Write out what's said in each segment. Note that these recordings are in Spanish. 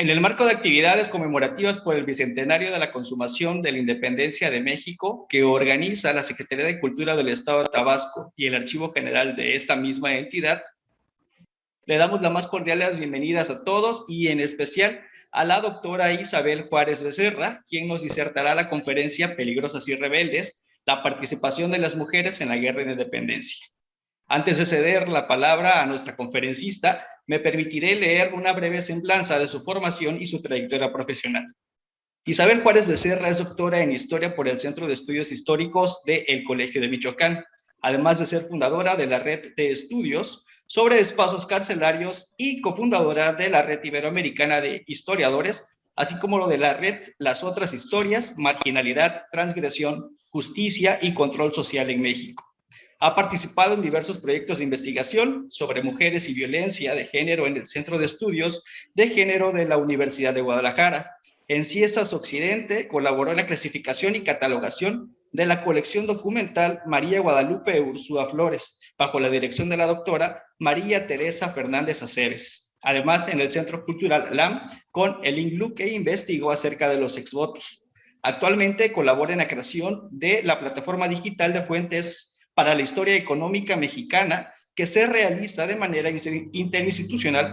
En el marco de actividades conmemorativas por el Bicentenario de la Consumación de la Independencia de México, que organiza la Secretaría de Cultura del Estado de Tabasco y el Archivo General de esta misma entidad, le damos las más cordiales bienvenidas a todos y en especial a la doctora Isabel Juárez Becerra, quien nos disertará la conferencia Peligrosas y Rebeldes, la participación de las mujeres en la guerra de independencia. Antes de ceder la palabra a nuestra conferencista, me permitiré leer una breve semblanza de su formación y su trayectoria profesional. Isabel Juárez Becerra es doctora en Historia por el Centro de Estudios Históricos del Colegio de Michoacán, además de ser fundadora de la Red de Estudios sobre Espacios Carcelarios y cofundadora de la Red Iberoamericana de Historiadores, así como lo de la Red Las Otras Historias, Marginalidad, Transgresión, Justicia y Control Social en México. Ha participado en diversos proyectos de investigación sobre mujeres y violencia de género en el Centro de Estudios de Género de la Universidad de Guadalajara. En CIESAS Occidente colaboró en la clasificación y catalogación de la colección documental María Guadalupe Ursúa Flores, bajo la dirección de la doctora María Teresa Fernández Aceves. Además, en el Centro Cultural LAM, con el INGLU, que investigó acerca de los exvotos. Actualmente colabora en la creación de la plataforma digital de fuentes para la historia económica mexicana, que se realiza de manera interinstitucional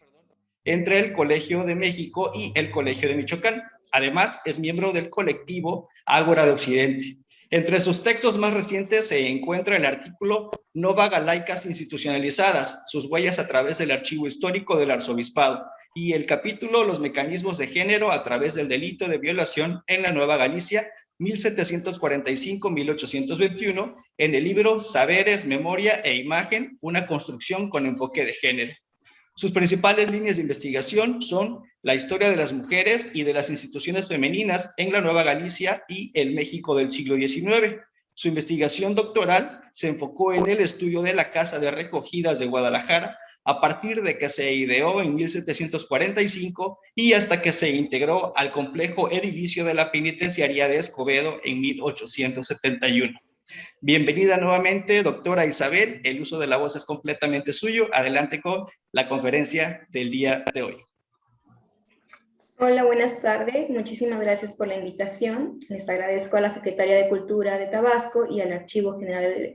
entre el Colegio de México y el Colegio de Michoacán. Además, es miembro del colectivo Ágora de Occidente. Entre sus textos más recientes se encuentra el artículo No Vagalaicas institucionalizadas, sus huellas a través del archivo histórico del arzobispado, y el capítulo Los mecanismos de género a través del delito de violación en la Nueva Galicia, 1745-1821, en el libro Saberes, Memoria e Imagen, una construcción con enfoque de género. Sus principales líneas de investigación son la historia de las mujeres y de las instituciones femeninas en la Nueva Galicia y el México del siglo XIX. Su investigación doctoral se enfocó en el estudio de la Casa de Recogidas de Guadalajara, a partir de que se ideó en 1745 y hasta que se integró al complejo edilicio de la penitenciaría de Escobedo en 1871. Bienvenida nuevamente, doctora Isabel. El uso de la voz es completamente suyo. Adelante con la conferencia del día de hoy. Hola, buenas tardes. Muchísimas gracias por la invitación. Les agradezco a la Secretaría de Cultura de Tabasco y al Archivo General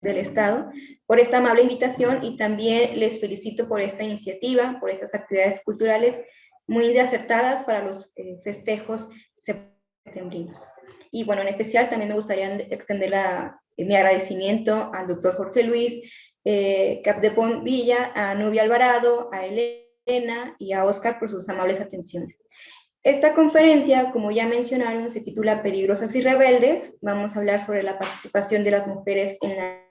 del Estado por esta amable invitación, y también les felicito por esta iniciativa, por estas actividades culturales muy acertadas para los festejos septembrinos. Y bueno, en especial también me gustaría extender mi agradecimiento al doctor Jorge Luis Capdepón Villa, a Nubia Alvarado, a Elena y a Oscar por sus amables atenciones. Esta conferencia, como ya mencionaron, se titula Peligrosas y Rebeldes. Vamos a hablar sobre la participación de las mujeres en la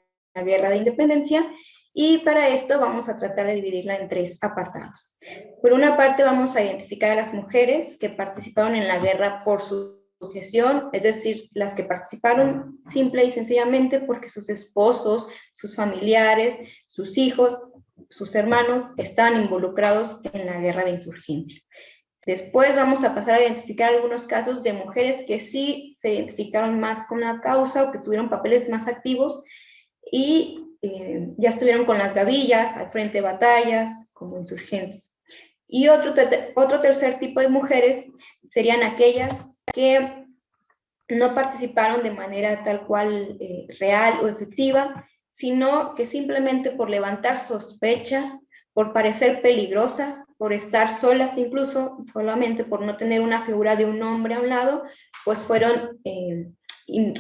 guerra de independencia, y para esto vamos a tratar de dividirla en tres apartados. Por una parte, vamos a identificar a las mujeres que participaron en la guerra por su sujeción, es decir, las que participaron simple y sencillamente porque sus esposos, sus familiares, sus hijos, sus hermanos estaban involucrados en la guerra de insurgencia. Después vamos a pasar a identificar algunos casos de mujeres que sí se identificaron más con la causa o que tuvieron papeles más activos y ya estuvieron con las gavillas, al frente de batallas, como insurgentes. Y otro tercer tipo de mujeres serían aquellas que no participaron de manera tal cual real o efectiva, sino que simplemente por levantar sospechas, por parecer peligrosas, por estar solas incluso, solamente por no tener una figura de un hombre a un lado, pues fueron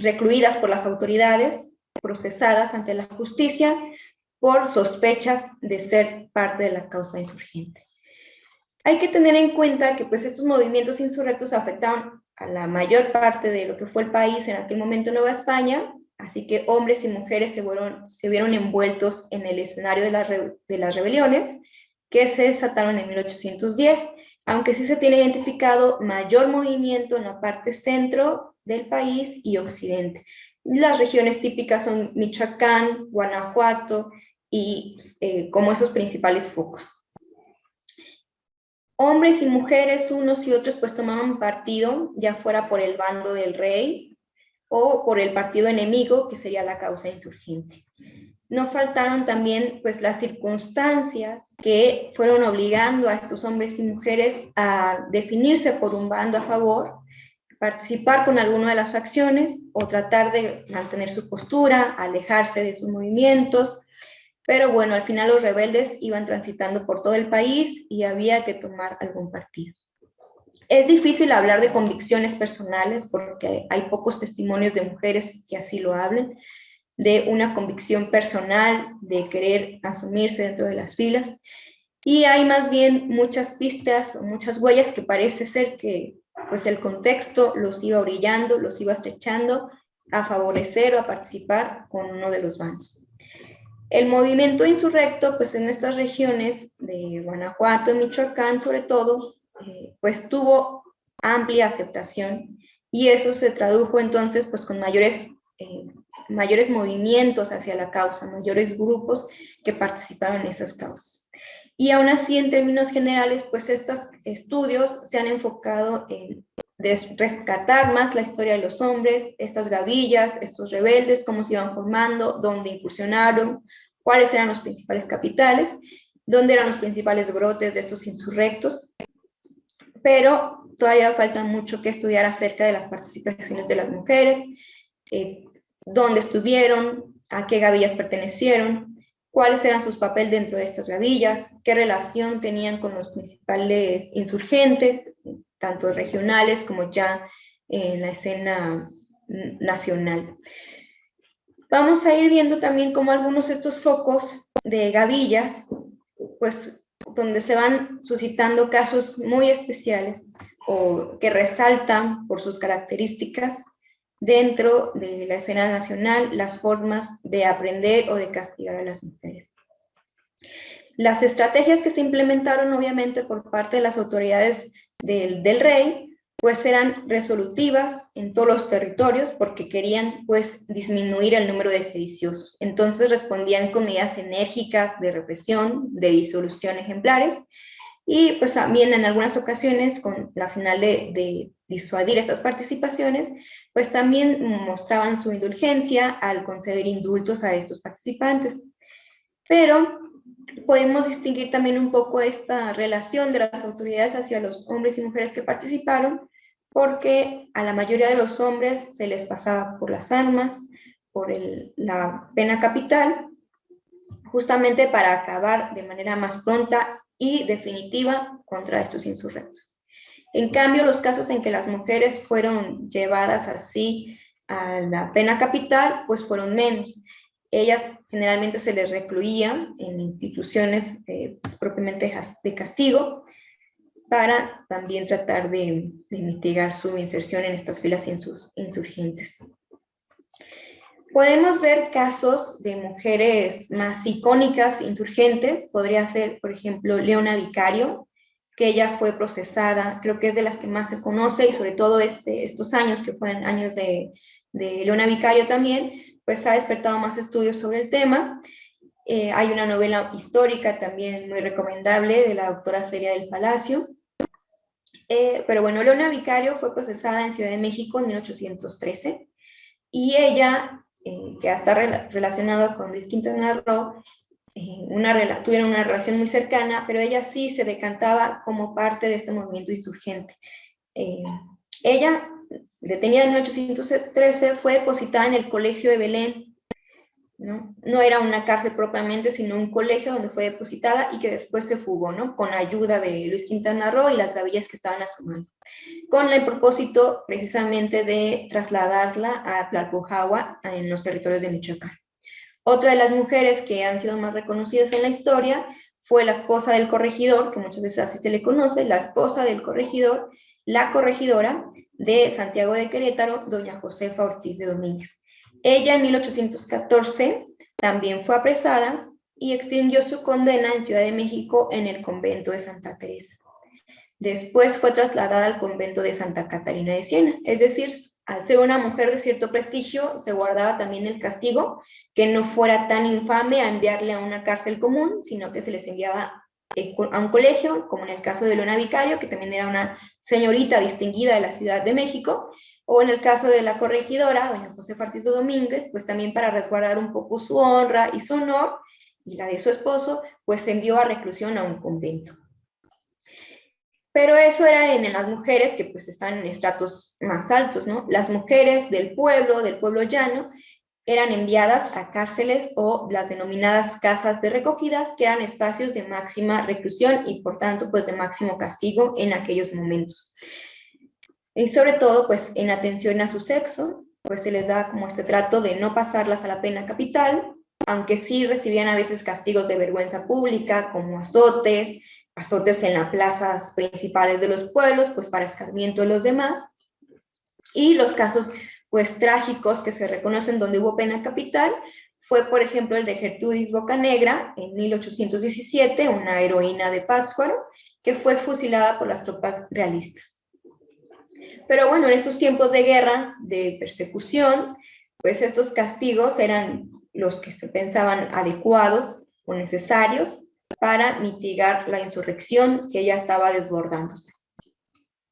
recluidas por las autoridades, procesadas ante la justicia por sospechas de ser parte de la causa insurgente. Hay que tener en cuenta que pues estos movimientos insurrectos afectaron a la mayor parte de lo que fue el país en aquel momento, Nueva España, así que hombres y mujeres se vieron envueltos en el escenario de las rebeliones que se desataron en 1810, aunque sí se tiene identificado mayor movimiento en la parte centro del país y occidente. Las regiones típicas son Michoacán, Guanajuato y como esos principales focos. Hombres y mujeres, unos y otros, pues tomaban partido, ya fuera por el bando del rey o por el partido enemigo, que sería la causa insurgente. no faltaron también pues las circunstancias que fueron obligando a estos hombres y mujeres a definirse por un bando a favor, participar con alguna de las facciones o tratar de mantener su postura, alejarse de sus movimientos. Pero bueno, al final los rebeldes iban transitando por todo el país y había que tomar algún partido. Es difícil hablar de convicciones personales porque hay pocos testimonios de mujeres que así lo hablen, de una convicción personal, de querer asumirse dentro de las filas. Y hay más bien muchas pistas o muchas huellas que parece ser que pues el contexto los iba orillando, los iba estrechando a favorecer o a participar con uno de los bandos. El movimiento insurrecto, pues en estas regiones de Guanajuato y Michoacán, sobre todo, pues tuvo amplia aceptación y eso se tradujo entonces pues con mayores movimientos hacia la causa, mayores grupos que participaron en esas causas. Y aún así, en términos generales, pues estos estudios se han enfocado en rescatar más la historia de los hombres, estas gavillas, estos rebeldes, cómo se iban formando, dónde incursionaron, cuáles eran los principales capitales, dónde eran los principales brotes de estos insurrectos, pero todavía falta mucho que estudiar acerca de las participaciones de las mujeres, dónde estuvieron, a qué gavillas pertenecieron, cuáles eran sus papeles dentro de estas gavillas, qué relación tenían con los principales insurgentes, tanto regionales como ya en la escena nacional. Vamos a ir viendo también cómo algunos de estos focos de gavillas, pues donde se van suscitando casos muy especiales o que resaltan por sus características dentro de la escena nacional las formas de aprender o de castigar a las mujeres. Las estrategias que se implementaron obviamente por parte de las autoridades del rey pues eran resolutivas en todos los territorios porque querían pues disminuir el número de sediciosos. Entonces respondían con medidas enérgicas de represión, de disolución ejemplares y pues también en algunas ocasiones con la final de disuadir estas participaciones, pues también mostraban su indulgencia al conceder indultos a estos participantes. Pero podemos distinguir también un poco esta relación de las autoridades hacia los hombres y mujeres que participaron, porque a la mayoría de los hombres se les pasaba por las armas, por la pena capital, justamente para acabar de manera más pronta y definitiva contra estos insurrectos. En cambio, los casos en que las mujeres fueron llevadas así a la pena capital, pues fueron menos. Ellas generalmente se les recluía en instituciones pues, propiamente de castigo para también tratar de mitigar su inserción en estas filas insurgentes. Podemos ver casos de mujeres más icónicas, insurgentes. Podría ser, por ejemplo, Leona Vicario, que ella fue procesada, creo que es de las que más se conoce, y sobre todo estos años, que fueron años de Leona Vicario también, pues ha despertado más estudios sobre el tema. Hay una novela histórica también muy recomendable de la doctora Celia del Palacio. Pero bueno, Leona Vicario fue procesada en Ciudad de México en 1813, y ella, que está relacionado con Luis Quintana Roo, tuvieron una relación muy cercana, pero ella sí se decantaba como parte de este movimiento insurgente. Ella, detenida en 1813, fue depositada en el Colegio de Belén, ¿no? No era una cárcel propiamente, sino un colegio donde fue depositada y que después se fugó, ¿no? Con ayuda de Luis Quintana Roo y las gavillas que estaban a su mano, con el propósito precisamente de trasladarla a Tlalpujahua, en los territorios de Michoacán. Otra de las mujeres que han sido más reconocidas en la historia fue la esposa del corregidor, que muchas veces así se le conoce, la esposa del corregidor, la corregidora de Santiago de Querétaro, doña Josefa Ortiz de Domínguez. Ella en 1814 también fue apresada y extendió su condena en Ciudad de México en el convento de Santa Teresa. Después fue trasladada al convento de Santa Catarina de Siena, es decir, al ser una mujer de cierto prestigio, se guardaba también el castigo, que no fuera tan infame a enviarle a una cárcel común, sino que se les enviaba a un colegio, como en el caso de Leona Vicario, que también era una señorita distinguida de la Ciudad de México, O en el caso de la corregidora, doña Josefa Artizo Domínguez, pues también para resguardar un poco su honra y su honor, y la de su esposo, pues se envió a reclusión a un convento. Pero eso era en las mujeres que pues están en estratos más altos, ¿no? Las mujeres del pueblo llano, eran enviadas a cárceles o las denominadas casas de recogidas, que eran espacios de máxima reclusión y por tanto pues de máximo castigo en aquellos momentos. Y sobre todo pues en atención a su sexo, pues se les da como este trato de no pasarlas a la pena capital, aunque sí recibían a veces castigos de vergüenza pública, como azotes en las plazas principales de los pueblos, pues para escarmiento de los demás, y los casos pues trágicos que se reconocen donde hubo pena capital, fue por ejemplo el de Gertrudis Bocanegra en 1817, una heroína de Pátzcuaro, que fue fusilada por las tropas realistas. Pero bueno, en estos tiempos de guerra, de persecución, pues estos castigos eran los que se pensaban adecuados o necesarios para mitigar la insurrección que ya estaba desbordándose.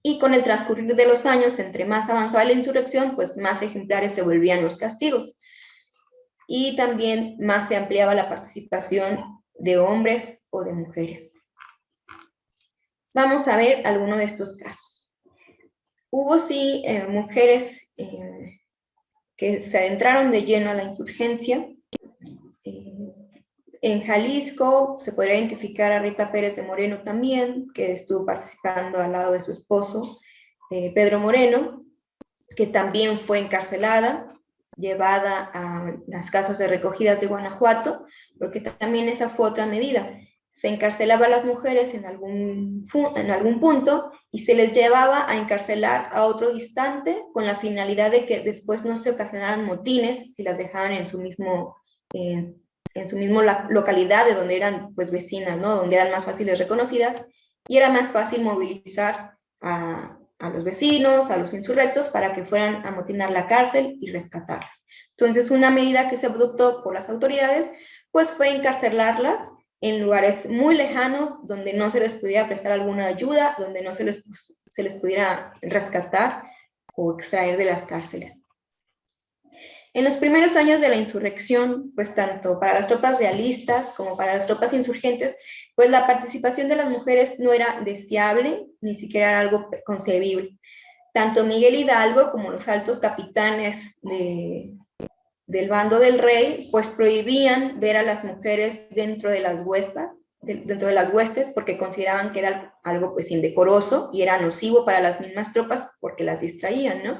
Y con el transcurrir de los años, entre más avanzaba la insurrección, pues más ejemplares se volvían los castigos. Y también más se ampliaba la participación de hombres o de mujeres. Vamos a ver algunos de estos casos. Hubo sí mujeres que se adentraron de lleno a la insurgencia. En Jalisco se podría identificar a Rita Pérez de Moreno también, que estuvo participando al lado de su esposo, Pedro Moreno, que también fue encarcelada, llevada a las casas de recogidas de Guanajuato, porque también esa fue otra medida. Se encarcelaba a las mujeres en algún punto y se les llevaba a encarcelar a otro distante con la finalidad de que después no se ocasionaran motines si las dejaban en su mismo localidad de donde eran pues vecinas, ¿no? Donde eran más fáciles reconocidas, y era más fácil movilizar a los vecinos, a los insurrectos, para que fueran a amotinar la cárcel y rescatarlas. Entonces, una medida que se adoptó por las autoridades, pues fue encarcelarlas en lugares muy lejanos, donde no se les pudiera prestar alguna ayuda, donde no se les pudiera rescatar o extraer de las cárceles. En los primeros años de la insurrección, pues tanto para las tropas realistas como para las tropas insurgentes, pues la participación de las mujeres no era deseable, ni siquiera era algo concebible. Tanto Miguel Hidalgo como los altos capitanes del bando del rey, pues prohibían ver a las mujeres dentro de las huestes, porque consideraban que era algo pues indecoroso y era nocivo para las mismas tropas porque las distraían, ¿no?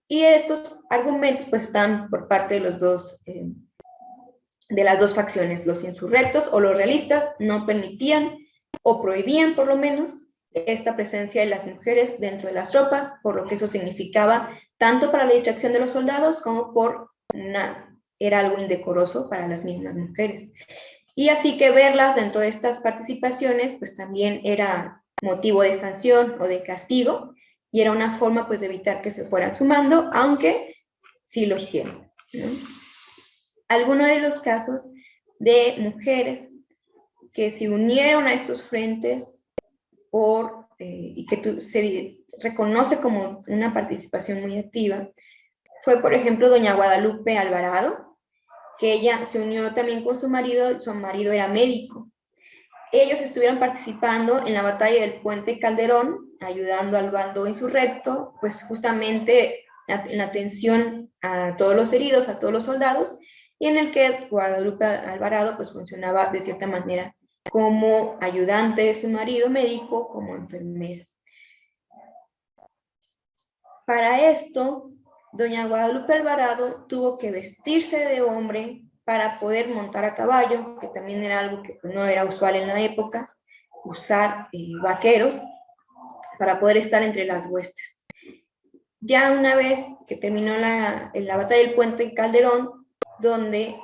Y estos argumentos pues están por parte de los dos, de las dos facciones, los insurrectos o los realistas no permitían o prohibían por lo menos esta presencia de las mujeres dentro de las tropas, por lo que eso significaba tanto para la distracción de los soldados como era algo indecoroso para las mismas mujeres. Y así que verlas dentro de estas participaciones pues también era motivo de sanción o de castigo, y era una forma pues de evitar que se fueran sumando, aunque sí lo hicieron, ¿no? Algunos de los casos de mujeres que se unieron a estos frentes y que se reconoce como una participación muy activa, fue por ejemplo doña Guadalupe Alvarado, que ella se unió también con su marido era médico. Ellos estuvieron participando en la batalla del Puente Calderón, ayudando al bando insurrecto, pues justamente en la atención a todos los heridos, a todos los soldados, y en el que Guadalupe Alvarado pues funcionaba de cierta manera como ayudante de su marido médico, como enfermera. Para esto, doña Guadalupe Alvarado tuvo que vestirse de hombre para poder montar a caballo, que también era algo que no era usual en la época, usar vaqueros para poder estar entre las huestes. Ya una vez que terminó la batalla del Puente Calderón, donde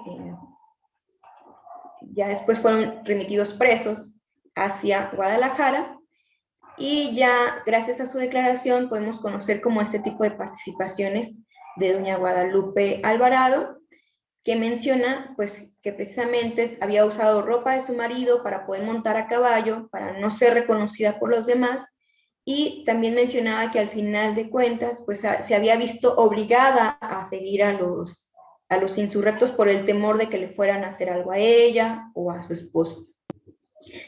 ya después fueron remitidos presos hacia Guadalajara, y ya gracias a su declaración podemos conocer como este tipo de participaciones de doña Guadalupe Alvarado, que menciona pues que precisamente había usado ropa de su marido para poder montar a caballo, para no ser reconocida por los demás, y también mencionaba que al final de cuentas, pues se había visto obligada a seguir a los insurrectos por el temor de que le fueran a hacer algo a ella o a su esposo.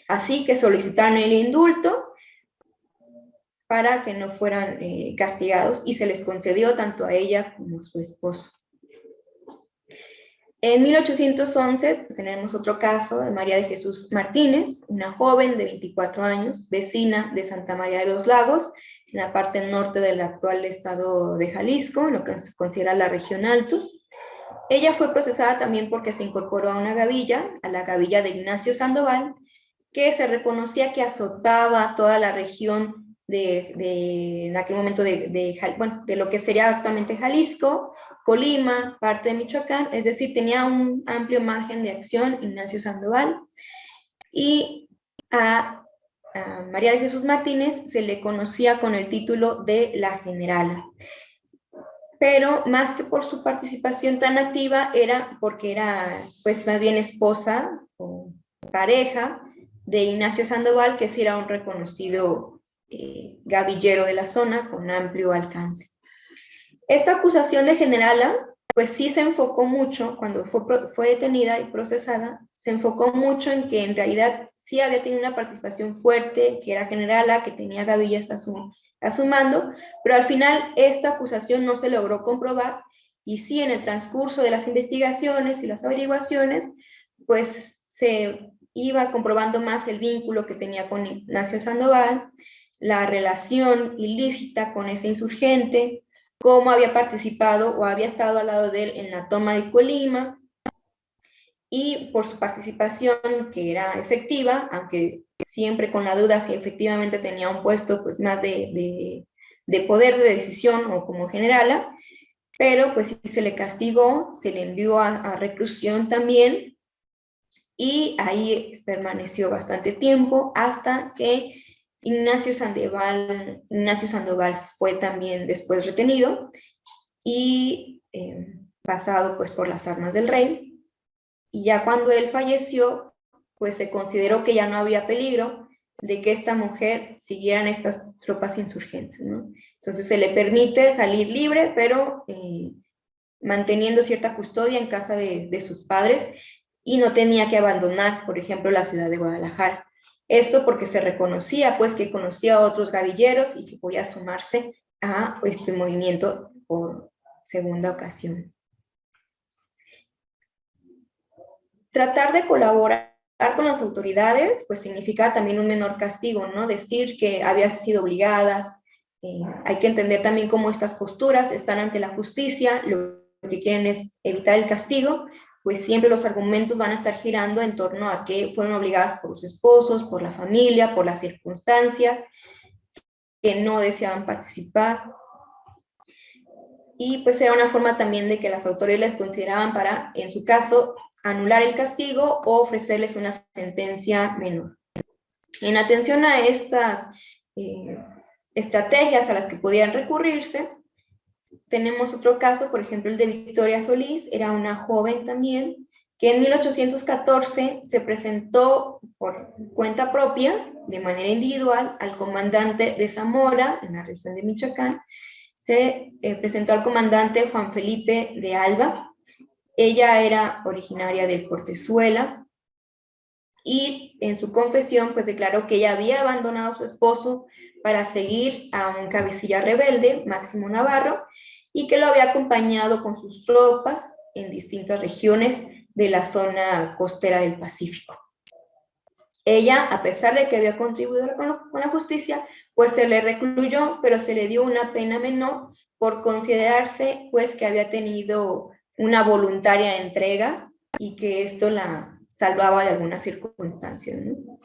Así que solicitaron el indulto para que no fueran castigados y se les concedió tanto a ella como a su esposo. En 1811 tenemos otro caso de María de Jesús Martínez, una joven de 24 años, vecina de Santa María de los Lagos, en la parte norte del actual estado de Jalisco, en lo que se considera la región Altos. Ella fue procesada también porque se incorporó a una gavilla, a la gavilla de Ignacio Sandoval, que se reconocía que azotaba toda la región en aquel momento de lo que sería actualmente Jalisco, Colima, parte de Michoacán, es decir, tenía un amplio margen de acción Ignacio Sandoval, y a María de Jesús Martínez se le conocía con el título de la generala. Pero más que por su participación tan activa, era porque era, pues, más bien esposa o pareja de Ignacio Sandoval, que sí era un reconocido gavillero de la zona con amplio alcance. Esta acusación de generala, pues sí se enfocó mucho, cuando fue detenida y procesada, se enfocó mucho en que en realidad sí había tenido una participación fuerte, que era generala, que tenía gavillas a su mando, pero al final esta acusación no se logró comprobar, y sí en el transcurso de las investigaciones y las averiguaciones, pues se iba comprobando más el vínculo que tenía con Ignacio Sandoval, la relación ilícita con ese insurgente, cómo había participado o había estado al lado de él en la toma de Colima, y por su participación, que era efectiva, aunque siempre con la duda si efectivamente tenía un puesto pues más de poder de decisión o como generala, pero pues sí se le castigó, se le envió a reclusión también, y ahí permaneció bastante tiempo hasta que Ignacio Sandoval fue también después retenido y pasado pues por las armas del rey, y ya cuando él falleció, pues se consideró que ya no había peligro de que esta mujer siguieran estas tropas insurgentes, ¿no? Entonces se le permite salir libre, pero manteniendo cierta custodia en casa de sus padres, y no tenía que abandonar, por ejemplo, la ciudad de Guadalajara. Esto porque se reconocía, pues, que conocía a otros gavilleros y que podía sumarse a este movimiento por segunda ocasión. Tratar de colaborar con las autoridades, pues significa también un menor castigo, ¿no? Decir que había sido obligadas. Hay que entender también cómo estas posturas están ante la justicia, lo que quieren es evitar el castigo, pues siempre los argumentos van a estar girando en torno a que fueron obligadas por los esposos, por la familia, por las circunstancias, que no deseaban participar. Y pues era una forma también de que las autoridades les consideraban para, en su caso, anular el castigo o ofrecerles una sentencia menor. En atención a estas estrategias a las que podían recurrirse, tenemos otro caso, por ejemplo, el de Victoria Solís, era una joven también, que en 1814 se presentó por cuenta propia, de manera individual, al comandante de Zamora, en la región de Michoacán. Se presentó al comandante Juan Felipe de Alba. Ella era originaria de Portezuela, y en su confesión pues declaró que ella había abandonado a su esposo para seguir a un cabecilla rebelde, Máximo Navarro, y que lo había acompañado con sus tropas en distintas regiones de la zona costera del Pacífico. Ella, a pesar de que había contribuido con la justicia, pues se le recluyó, pero se le dio una pena menor por considerarse pues que había tenido una voluntaria entrega y que esto la salvaba de algunas circunstancias, ¿no?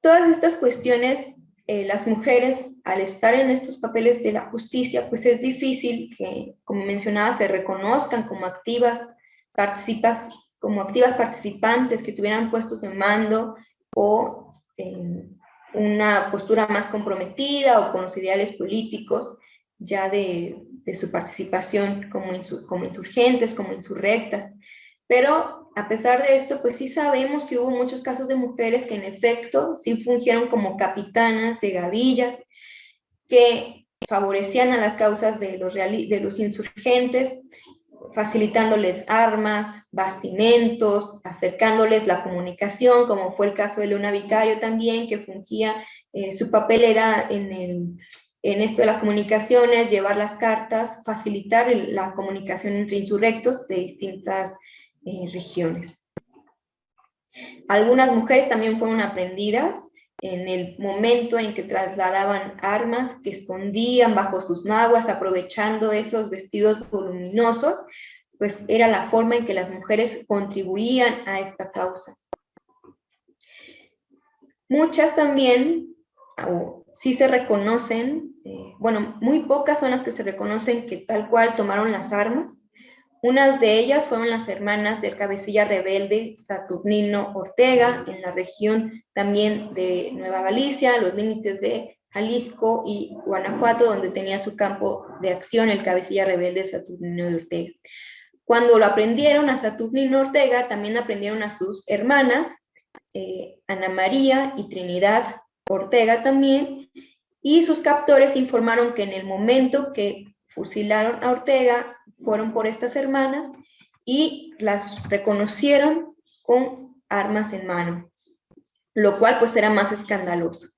Todas estas cuestiones, las mujeres, al estar en estos papeles de la justicia, pues es difícil que, como mencionaba, se reconozcan como activas participantes que tuvieran puestos de mando o una postura más comprometida o con los ideales políticos ya de su participación como insurgentes, como insurrectas. Pero a pesar de esto, pues sí sabemos que hubo muchos casos de mujeres que en efecto sí fungieron como capitanas de gavillas, que favorecían a las causas de los insurgentes, facilitándoles armas, bastimentos, acercándoles la comunicación, como fue el caso de Leona Vicario también, que fungía, su papel era en esto de las comunicaciones, llevar las cartas, facilitar la comunicación entre insurrectos de distintas regiones. Algunas mujeres también fueron aprendidas en el momento en que trasladaban armas que escondían bajo sus naguas, aprovechando esos vestidos voluminosos, pues era la forma en que las mujeres contribuían a esta causa. Muchas también, sí se reconocen, bueno, muy pocas son las que se reconocen que tal cual tomaron las armas. Unas de ellas fueron las hermanas del cabecilla rebelde Saturnino Ortega, en la región también de Nueva Galicia, los límites de Jalisco y Guanajuato, donde tenía su campo de acción el cabecilla rebelde Saturnino de Ortega. Cuando lo aprendieron a Saturnino Ortega, también aprendieron a sus hermanas, Ana María y Trinidad Ortega también, y sus captores informaron que en el momento que fusilaron a Ortega, fueron por estas hermanas y las reconocieron con armas en mano, lo cual pues era más escandaloso.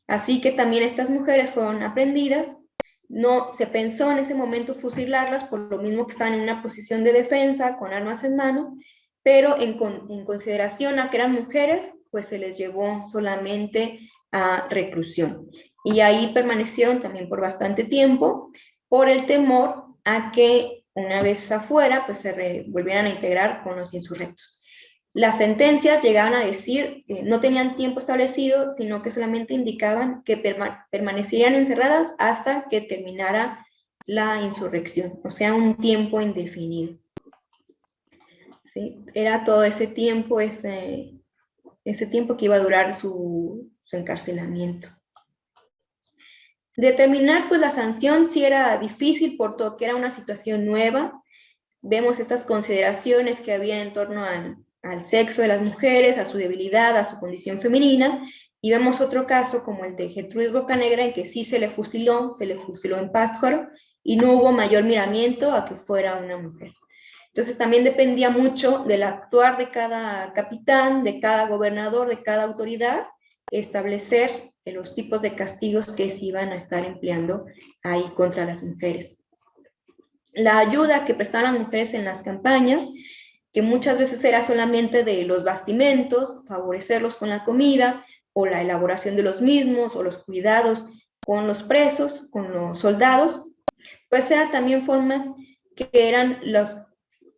Así que también estas mujeres fueron aprendidas. No se pensó en ese momento fusilarlas, por lo mismo que estaban en una posición de defensa con armas en mano, pero en consideración a que eran mujeres, pues se les llevó solamente a reclusión. Y ahí permanecieron también por bastante tiempo, por el temor a que una vez afuera, pues se volvieran a integrar con los insurrectos. Las sentencias llegaban a decir que no tenían tiempo establecido, sino que solamente indicaban que permanecerían encerradas hasta que terminara la insurrección, o sea, un tiempo indefinido. ¿Sí? Era todo ese tiempo, ese tiempo que iba a durar su encarcelamiento. Determinar pues la sanción sí era difícil por todo que era una situación nueva. Vemos estas consideraciones que había en torno al sexo de las mujeres, a su debilidad, a su condición femenina, y vemos otro caso como el de Gertrudis Bocanegra, en que sí se le fusiló en Pátzcuaro, y no hubo mayor miramiento a que fuera una mujer. Entonces también dependía mucho del actuar de cada capitán, de cada gobernador, de cada autoridad, establecer los tipos de castigos que se iban a estar empleando ahí contra las mujeres. La ayuda que prestaban las mujeres en las campañas, que muchas veces era solamente de los bastimentos, favorecerlos con la comida, o la elaboración de los mismos, o los cuidados con los presos, con los soldados, pues eran también formas que eran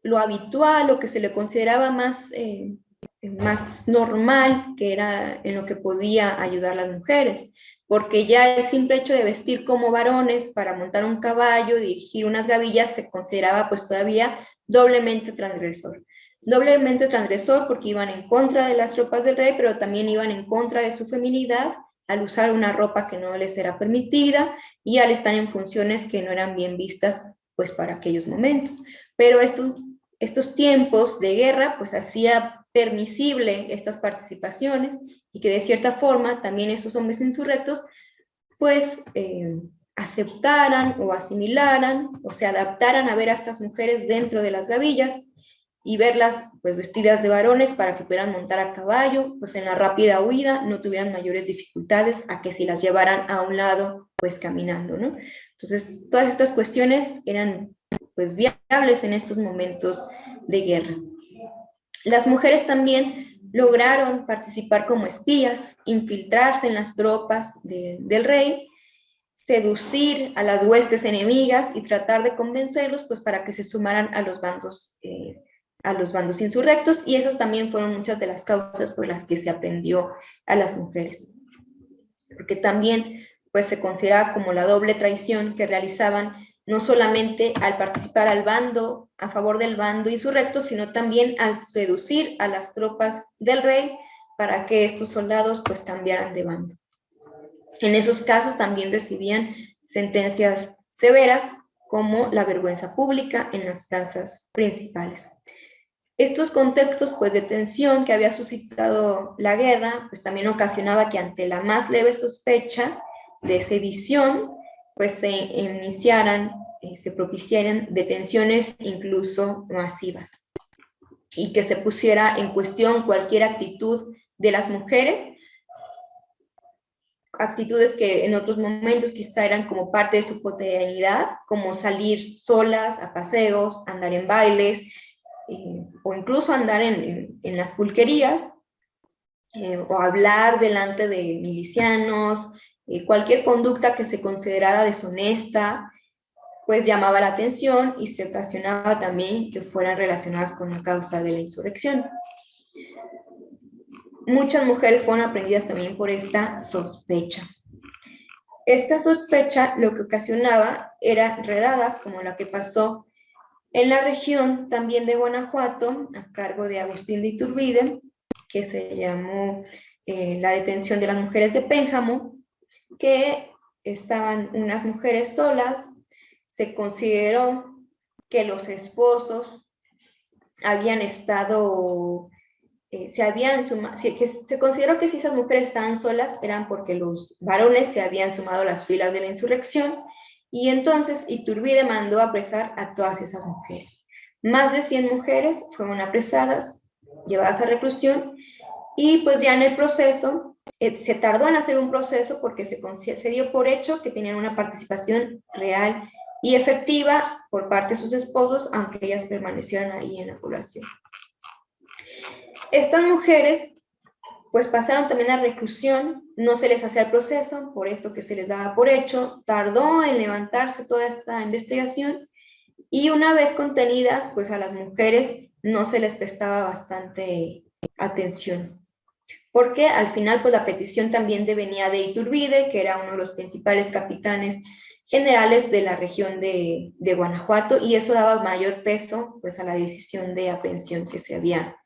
lo habitual, lo que se le consideraba más normal, que era en lo que podía ayudar a las mujeres, porque ya el simple hecho de vestir como varones para montar un caballo, dirigir unas gavillas, se consideraba pues todavía doblemente transgresor. Doblemente transgresor porque iban en contra de las tropas del rey, pero también iban en contra de su feminidad al usar una ropa que no les era permitida y al estar en funciones que no eran bien vistas pues para aquellos momentos. Pero estos tiempos de guerra pues hacía permisible estas participaciones y que de cierta forma también estos hombres insurrectos pues aceptaran o asimilaran o se adaptaran a ver a estas mujeres dentro de las gavillas y verlas pues vestidas de varones para que pudieran montar a caballo, pues en la rápida huida no tuvieran mayores dificultades a que si las llevaran a un lado pues caminando, ¿no? Entonces todas estas cuestiones eran pues viables en estos momentos de guerra. Las mujeres también lograron participar como espías, infiltrarse en las tropas del rey, seducir a las huestes enemigas y tratar de convencerlos pues para que se sumaran a los bandos insurrectos, y esas también fueron muchas de las causas por las que se aprendió a las mujeres, porque también pues se consideraba como la doble traición que realizaban no solamente al participar a favor del bando insurrecto, sino también al seducir a las tropas del rey para que estos soldados pues cambiaran de bando. En esos casos también recibían sentencias severas como la vergüenza pública en las plazas principales. Estos contextos pues, de tensión que había suscitado la guerra, pues también ocasionaba que ante la más leve sospecha de sedición, pues se iniciaran, se propiciaran detenciones incluso masivas, y que se pusiera en cuestión cualquier actitud de las mujeres, actitudes que en otros momentos quizá eran como parte de su cotidianidad, como salir solas a paseos, andar en bailes, o incluso andar en las pulquerías, o hablar delante de milicianos, cualquier conducta que se considerara deshonesta, pues llamaba la atención y se ocasionaba también que fueran relacionadas con la causa de la insurrección. Muchas mujeres fueron aprendidas también por esta sospecha. Esta sospecha lo que ocasionaba eran redadas como la que pasó en la región también de Guanajuato, a cargo de Agustín de Iturbide, que se llamó la detención de las mujeres de Pénjamo, que estaban unas mujeres solas. Se consideró que los esposos habían estado, se consideró que si esas mujeres estaban solas eran porque los varones se habían sumado a las filas de la insurrección, y entonces Iturbide mandó apresar a todas esas mujeres. Más de 100 mujeres fueron apresadas, llevadas a reclusión, y pues ya en el proceso, se tardó en hacer un proceso porque se dio por hecho que tenían una participación real y efectiva por parte de sus esposos, aunque ellas permanecieran ahí en la población. Estas mujeres pues pasaron también a reclusión, no se les hacía el proceso, por esto que se les daba por hecho, tardó en levantarse toda esta investigación, y una vez contenidas, pues a las mujeres no se les prestaba bastante atención, porque al final pues la petición también venía de Iturbide, que era uno de los principales capitanes generales de la región de Guanajuato, y eso daba mayor peso pues a la decisión de aprehensión que se había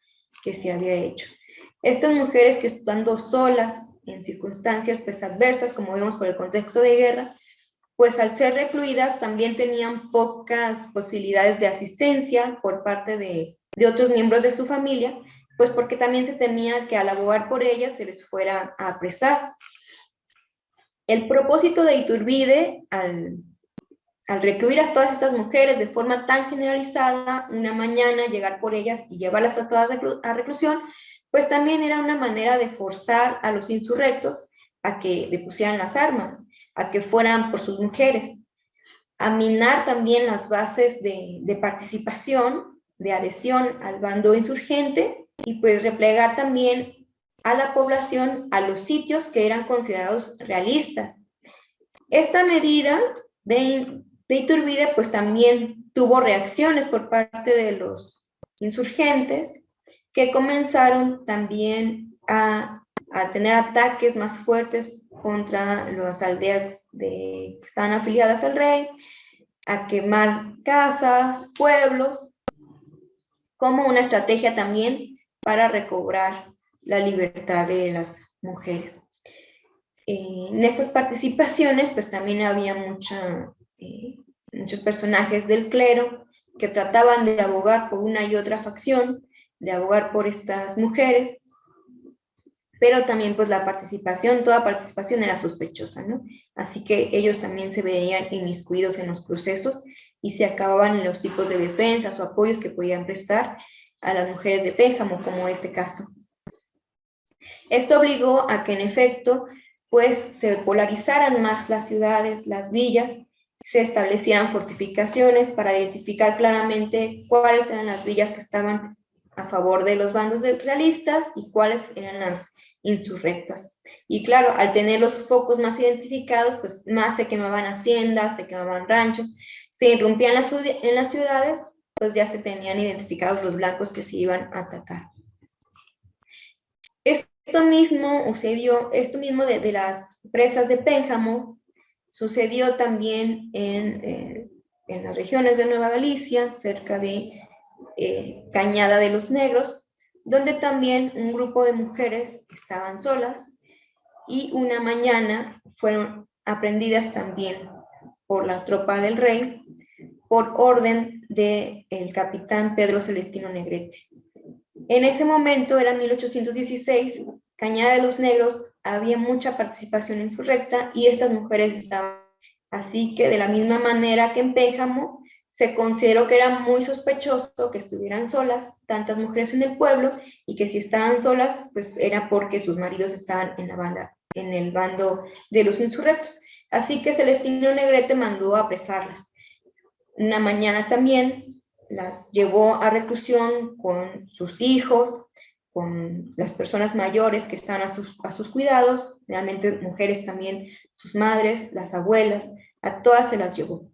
hecho. Estas mujeres que estando solas en circunstancias pues adversas, como vemos por el contexto de guerra, pues al ser recluidas también tenían pocas posibilidades de asistencia por parte de otros miembros de su familia, pues porque también se temía que al abogar por ellas se les fuera a apresar. El propósito de Iturbide, al recluir a todas estas mujeres de forma tan generalizada, una mañana llegar por ellas y llevarlas a todas a reclusión, pues también era una manera de forzar a los insurrectos a que depusieran las armas, a que fueran por sus mujeres, a minar también las bases de participación, de adhesión al bando insurgente, y pues replegar también a la población a los sitios que eran considerados realistas. Esta medida de Iturbide pues también tuvo reacciones por parte de los insurgentes, que comenzaron también a tener ataques más fuertes contra las aldeas que estaban afiliadas al rey, a quemar casas, pueblos, como una estrategia también para recobrar la libertad de las mujeres. En estas participaciones pues también había muchos personajes del clero que trataban de abogar por una y otra facción, de abogar por estas mujeres, pero también pues toda participación era sospechosa, ¿no? Así que ellos también se veían inmiscuidos en los procesos y se acababan en los tipos de defensas o apoyos que podían prestar a las mujeres de Pénjamo, como este caso. Esto obligó a que en efecto pues se polarizaran más las ciudades, las villas, se establecieran fortificaciones para identificar claramente cuáles eran las villas que estaban a favor de los bandos realistas y cuáles eran las insurrectas. Y claro, al tener los focos más identificados, pues más se quemaban haciendas, se quemaban ranchos, se irrumpían en las ciudades, pues ya se tenían identificados los blancos que se iban a atacar. Esto mismo de las presas de Pénjamo sucedió también en las regiones de Nueva Galicia, cerca de Cañada de los Negros, donde también un grupo de mujeres estaban solas y una mañana fueron aprehendidas también por la tropa del rey por orden del capitán Pedro Celestino Negrete. En ese momento, era 1816, Cañada de los Negros, había mucha participación insurrecta y estas mujeres estaban. Así que de la misma manera que en Pénjamo, se consideró que era muy sospechoso que estuvieran solas tantas mujeres en el pueblo y que si estaban solas, pues era porque sus maridos estaban en el bando de los insurrectos. Así que Celestino Negrete mandó a apresarlas. Una mañana también las llevó a reclusión con sus hijos, con las personas mayores que estaban a sus cuidados, realmente mujeres también, sus madres, las abuelas, a todas se las llevó.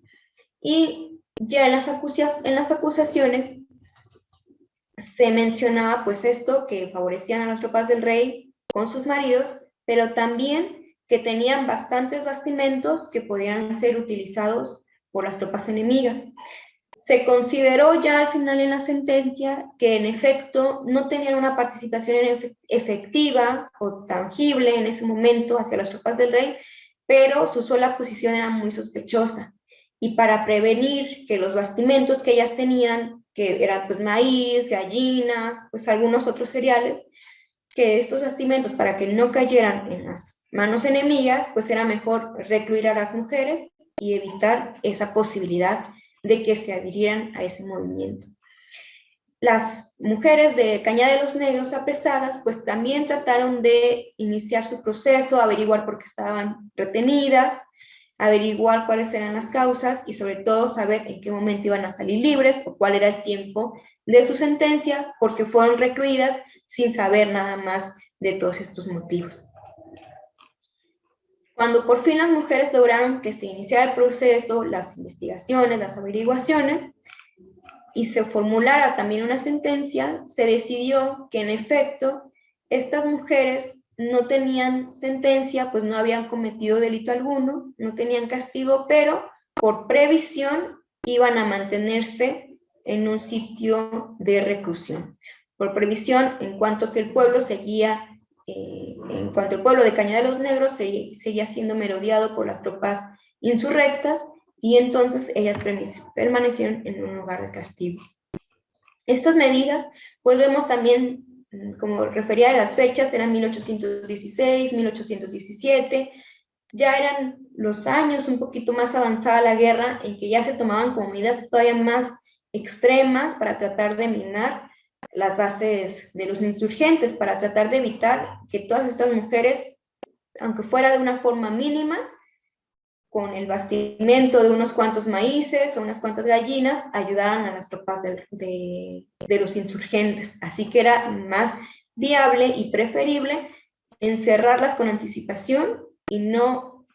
Y ya en las acusaciones se mencionaba pues esto, que favorecían a las tropas del rey con sus maridos, pero también que tenían bastantes bastimentos que podían ser utilizados por las tropas enemigas. Se consideró ya al final en la sentencia que en efecto no tenían una participación efectiva o tangible en ese momento hacia las tropas del rey, pero su sola posición era muy sospechosa. Y para prevenir que los bastimentos que ellas tenían, que eran pues maíz, gallinas, pues algunos otros cereales, que estos bastimentos para que no cayeran en las manos enemigas, pues era mejor recluir a las mujeres y evitar esa posibilidad de que se adhirieran a ese movimiento. Las mujeres de Cañada de los Negros apresadas, pues también trataron de iniciar su proceso, averiguar por qué estaban retenidas, averiguar cuáles eran las causas y sobre todo saber en qué momento iban a salir libres o cuál era el tiempo de su sentencia, porque fueron recluidas sin saber nada más de todos estos motivos. Cuando por fin las mujeres lograron que se iniciara el proceso, las investigaciones, las averiguaciones, y se formulara también una sentencia, se decidió que en efecto estas mujeres no tenían sentencia, pues no habían cometido delito alguno, no tenían castigo, pero por previsión iban a mantenerse en un sitio de reclusión. Por previsión, en cuanto que el pueblo seguía, en cuanto el pueblo de Cañada de los Negros seguía siendo merodeado por las tropas insurrectas, y entonces ellas permanecieron en un lugar de castigo. Estas medidas, pues vemos también, como refería a las fechas, eran 1816, 1817, ya eran los años un poquito más avanzada la guerra, en que ya se tomaban como medidas todavía más extremas para tratar de minar las bases de los insurgentes, para tratar de evitar que todas estas mujeres, aunque fuera de una forma mínima, con el bastimento de unos cuantos maíces o unas cuantas gallinas, ayudaran a las tropas de los insurgentes. Así que era más viable y preferible encerrarlas con anticipación y no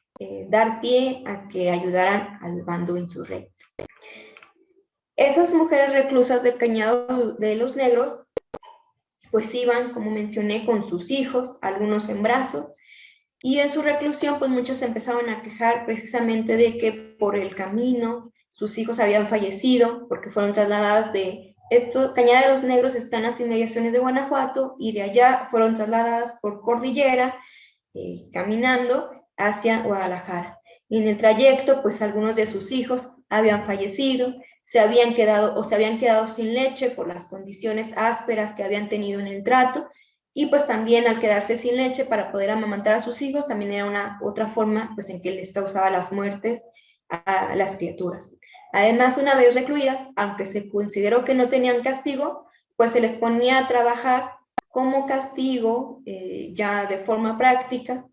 dar pie a que ayudaran al bando insurrecto. Esas mujeres reclusas del Cañado de los Negros pues iban, como mencioné, con sus hijos, algunos en brazos, y en su reclusión, pues muchos se empezaron a quejar precisamente de que por el camino sus hijos habían fallecido porque fueron trasladadas de esto. Cañada de los Negros está en las inmediaciones de Guanajuato y de allá fueron trasladadas por cordillera, caminando hacia Guadalajara. Y en el trayecto, pues algunos de sus hijos habían fallecido, se habían quedado sin leche por las condiciones ásperas que habían tenido en el trato. Y pues también al quedarse sin leche para poder amamantar a sus hijos, también era otra forma pues en que les causaba las muertes a las criaturas. Además, una vez recluidas, aunque se consideró que no tenían castigo, pues se les ponía a trabajar como castigo, ya de forma práctica,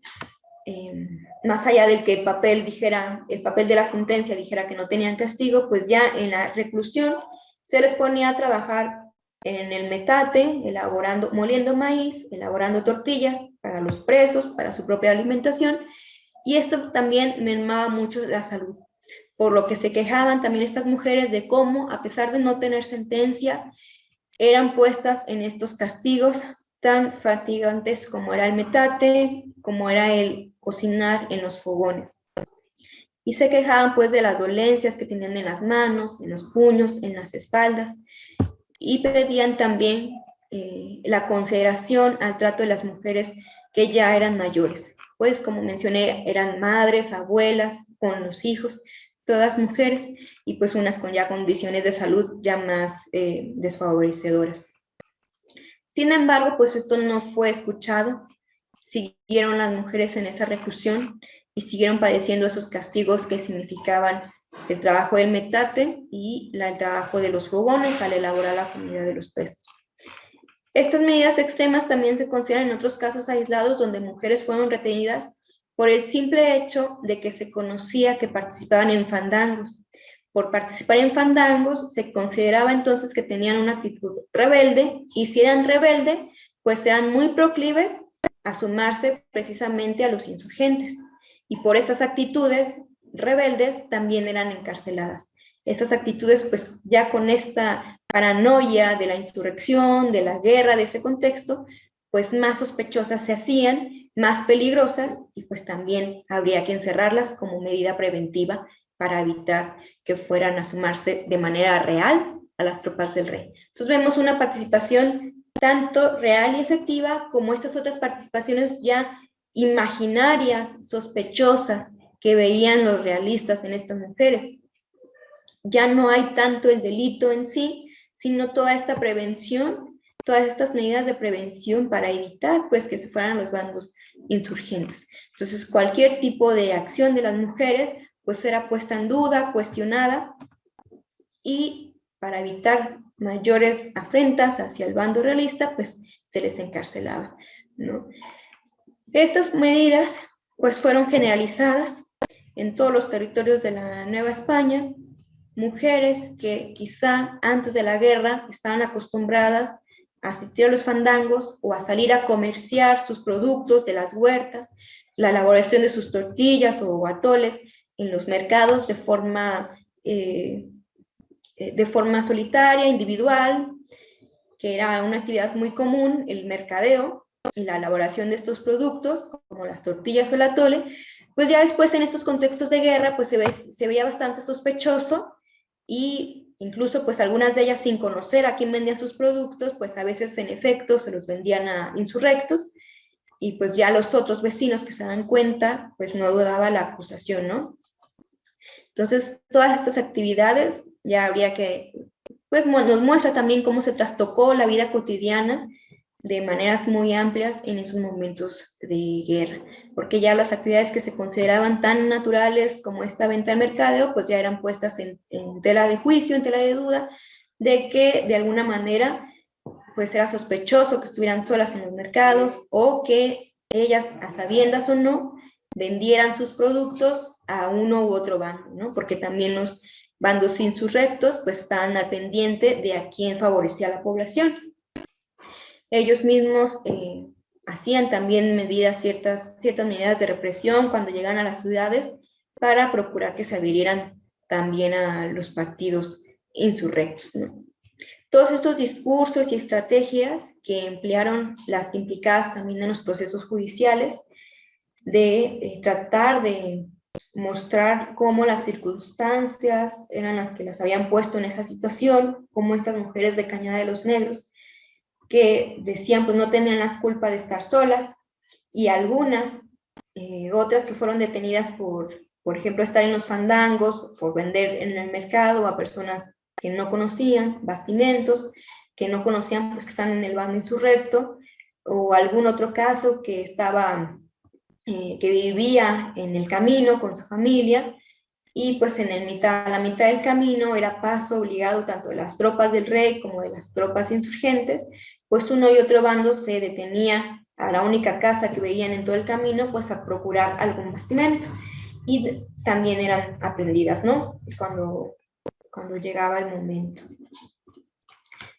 más allá del que el papel de la sentencia dijera que no tenían castigo, pues ya en la reclusión se les ponía a trabajar en el metate, moliendo maíz, elaborando tortillas para los presos, para su propia alimentación, y esto también mermaba mucho la salud, por lo que se quejaban también estas mujeres de cómo, a pesar de no tener sentencia, eran puestas en estos castigos tan fatigantes como era el metate, como era el cocinar en los fogones. Y se quejaban pues de las dolencias que tenían en las manos, en los puños, en las espaldas, y pedían también la consideración al trato de las mujeres que ya eran mayores. Pues como mencioné, eran madres, abuelas, con los hijos, todas mujeres, y pues unas con ya condiciones de salud ya más desfavorecedoras. Sin embargo, pues esto no fue escuchado. Siguieron las mujeres en esa reclusión y siguieron padeciendo esos castigos que significaban el trabajo del metate y el trabajo de los fogones al elaborar la comida de los presos. Estas medidas extremas también se consideran en otros casos aislados donde mujeres fueron retenidas por el simple hecho de que se conocía que participaban en fandangos. Por participar en fandangos se consideraba entonces que tenían una actitud rebelde, y si eran rebeldes, pues eran muy proclives a sumarse precisamente a los insurgentes. Y por estas actitudes rebeldes también eran encarceladas. Estas actitudes, pues ya con esta paranoia de la insurrección, de la guerra, de ese contexto, pues más sospechosas se hacían, más peligrosas, y pues también habría que encerrarlas como medida preventiva para evitar que fueran a sumarse de manera real a las tropas del rey. Entonces vemos una participación tanto real y efectiva como estas otras participaciones ya imaginarias, sospechosas, que veían los realistas en estas mujeres. Ya no hay tanto el delito en sí, sino toda esta prevención, todas estas medidas de prevención para evitar pues que se fueran los bandos insurgentes. Entonces cualquier tipo de acción de las mujeres pues era puesta en duda, cuestionada, y para evitar mayores afrentas hacia el bando realista pues se les encarcelaba, ¿no? Estas medidas pues fueron generalizadas en todos los territorios de la Nueva España. Mujeres que quizá antes de la guerra estaban acostumbradas a asistir a los fandangos o a salir a comerciar sus productos de las huertas, la elaboración de sus tortillas o atoles en los mercados de forma solitaria, individual, que era una actividad muy común, el mercadeo y la elaboración de estos productos, como las tortillas o el atole. Pues ya después en estos contextos de guerra pues se veía bastante sospechoso, y incluso pues algunas de ellas sin conocer a quién vendían sus productos, pues a veces en efecto se los vendían a insurrectos, y pues ya los otros vecinos que se dan cuenta pues no dudaba la acusación, ¿no? Entonces todas estas actividades ya habría que, pues nos muestra también cómo se trastocó la vida cotidiana de maneras muy amplias en esos momentos de guerra, porque ya las actividades que se consideraban tan naturales como esta venta al mercadeo, pues ya eran puestas en tela de juicio, en tela de duda, de que de alguna manera pues era sospechoso que estuvieran solas en los mercados, o que ellas, a sabiendas o no, vendieran sus productos a uno u otro bando, ¿no? Porque también los bandos insurrectos pues estaban al pendiente de a quién favorecía a la población. Ellos mismos hacían también ciertas medidas de represión cuando llegan a las ciudades para procurar que se adhirieran también a los partidos insurrectos, ¿no? Todos estos discursos y estrategias que emplearon las implicadas también en los procesos judiciales, de tratar de mostrar cómo las circunstancias eran las que las habían puesto en esa situación, como estas mujeres de Cañada de los Negros, que decían pues no tenían la culpa de estar solas, y algunas, otras que fueron detenidas por ejemplo, estar en los fandangos, por vender en el mercado a personas que no conocían, bastimentos, que no conocían pues que están en el bando insurrecto, o algún otro caso que estaba, que vivía en el camino con su familia, y pues a la mitad del camino era paso obligado tanto de las tropas del rey como de las tropas insurgentes, pues uno y otro bando se detenía a la única casa que veían en todo el camino, pues a procurar algún bastimento, y también eran aprendidas, ¿no? Cuando llegaba el momento.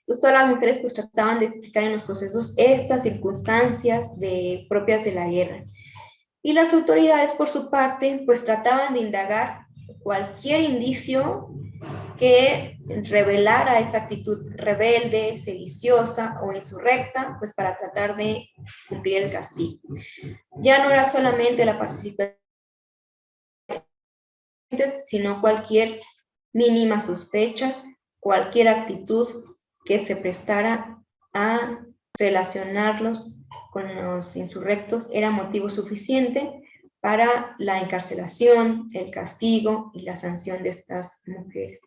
Pues todas las mujeres pues trataban de explicar en los procesos estas circunstancias propias de la guerra. Y las autoridades, por su parte, pues trataban de indagar cualquier indicio que revelara esa actitud rebelde, sediciosa o insurrecta, pues para tratar de cumplir el castigo. Ya no era solamente la participación, sino cualquier mínima sospecha, cualquier actitud que se prestara a relacionarlos con los insurrectos era motivo suficiente para la encarcelación, el castigo y la sanción de estas mujeres.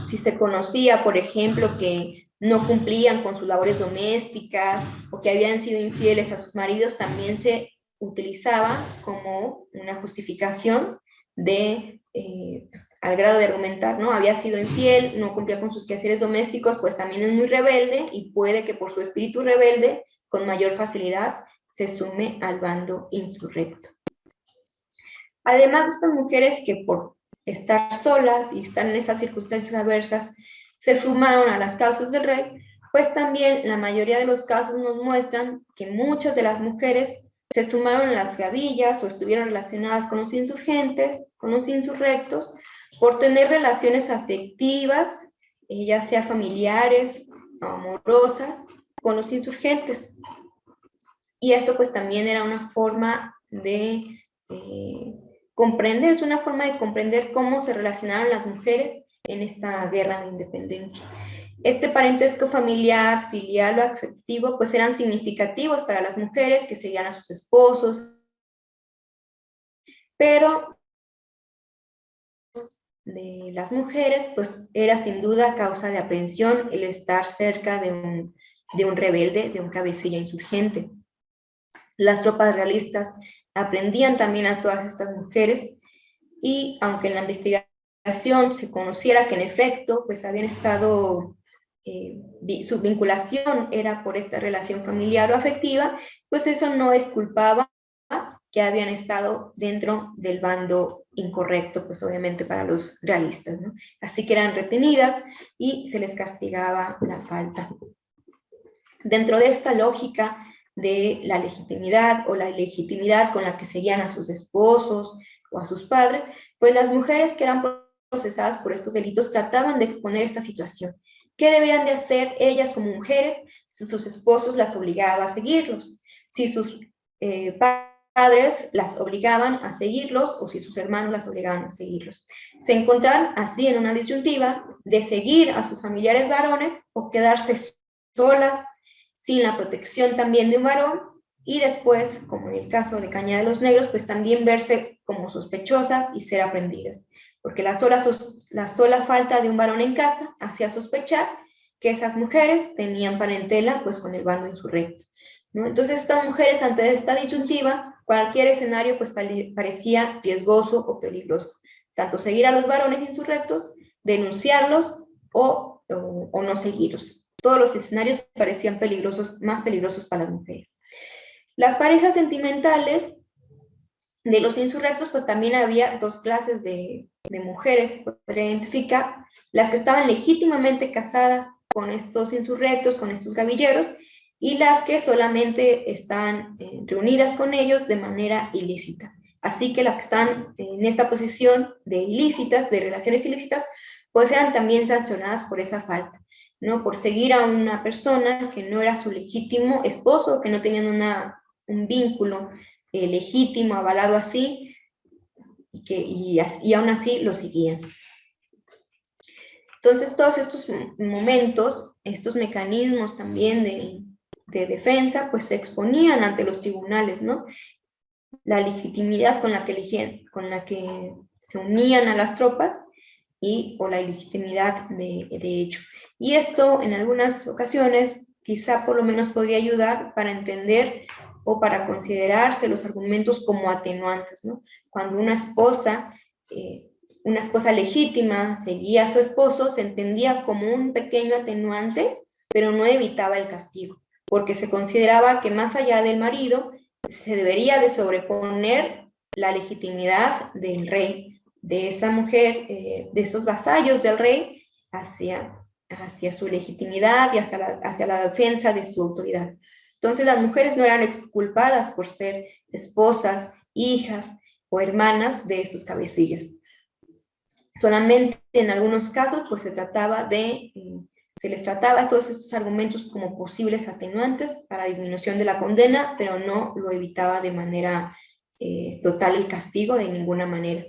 Si se conocía, por ejemplo, que no cumplían con sus labores domésticas o que habían sido infieles a sus maridos, también se utilizaba como una justificación de, pues, al grado de argumentar, ¿no? Había sido infiel, no cumplía con sus quehaceres domésticos, pues también es muy rebelde y puede que por su espíritu rebelde, con mayor facilidad, se sume al bando insurrecto. Además, estas mujeres que por estar solas y estar en estas circunstancias adversas, se sumaron a las causas del rey, pues también la mayoría de los casos nos muestran que muchas de las mujeres se sumaron a las gavillas o estuvieron relacionadas con los insurgentes, con los insurrectos, por tener relaciones afectivas, ya sea familiares o amorosas, con los insurgentes. Y esto pues también era una forma de comprender, es una forma de comprender cómo se relacionaron las mujeres en esta guerra de independencia. Este parentesco familiar, filial o afectivo, pues eran significativos para las mujeres que seguían a sus esposos, pero de las mujeres, pues era sin duda causa de aprehensión el estar cerca de un rebelde, de un cabecilla insurgente. Las tropas realistas aprendían también a todas estas mujeres y aunque en la investigación se conociera que en efecto pues habían estado, su vinculación era por esta relación familiar o afectiva, pues eso no exculpaba que habían estado dentro del bando incorrecto, pues obviamente para los realistas, ¿no? Así que eran retenidas y se les castigaba la falta. Dentro de esta lógica de la legitimidad o la ilegitimidad con la que seguían a sus esposos o a sus padres, pues las mujeres que eran procesadas por estos delitos trataban de exponer esta situación. ¿Qué debían de hacer ellas como mujeres si sus esposos las obligaban a seguirlos? Si sus padres las obligaban a seguirlos o si sus hermanos las obligaban a seguirlos. Se encontraban así en una disyuntiva de seguir a sus familiares varones o quedarse solas, sin la protección también de un varón, y después, como en el caso de Cañada de los Negros, pues también verse como sospechosas y ser aprendidas, porque la sola falta de un varón en casa hacía sospechar que esas mujeres tenían parentela pues con el bando insurrecto, ¿no? Entonces estas mujeres, ante esta disyuntiva, cualquier escenario pues parecía riesgoso o peligroso, tanto seguir a los varones insurrectos, denunciarlos o no seguirlos. Todos los escenarios parecían peligrosos, más peligrosos para las mujeres. Las parejas sentimentales de los insurrectos, pues también había dos clases de mujeres, podría identificar, las que estaban legítimamente casadas con estos insurrectos, con estos gavilleros, y las que solamente estaban reunidas con ellos de manera ilícita. Así que las que estaban en esta posición de ilícitas, de relaciones ilícitas, pues eran también sancionadas por esa falta, ¿no? Por seguir a una persona que no era su legítimo esposo, que no tenían un vínculo legítimo, avalado así, y aún así lo seguían. Entonces, todos estos momentos, estos mecanismos también de defensa, pues se exponían ante los tribunales, ¿no? La legitimidad con la que se unían a las tropas o la ilegitimidad de hecho. Y esto, en algunas ocasiones, quizá por lo menos podría ayudar para entender o para considerarse los argumentos como atenuantes, ¿no? Cuando una esposa legítima seguía a su esposo, se entendía como un pequeño atenuante, pero no evitaba el castigo, porque se consideraba que más allá del marido, se debería de sobreponer la legitimidad del rey, de esa mujer, de esos vasallos del rey, hacia su legitimidad y hacia la defensa de su autoridad. Entonces las mujeres no eran exculpadas por ser esposas, hijas o hermanas de estos cabecillas. Solamente en algunos casos pues se les trataba todos estos argumentos como posibles atenuantes para disminución de la condena, pero no lo evitaba de manera total el castigo de ninguna manera.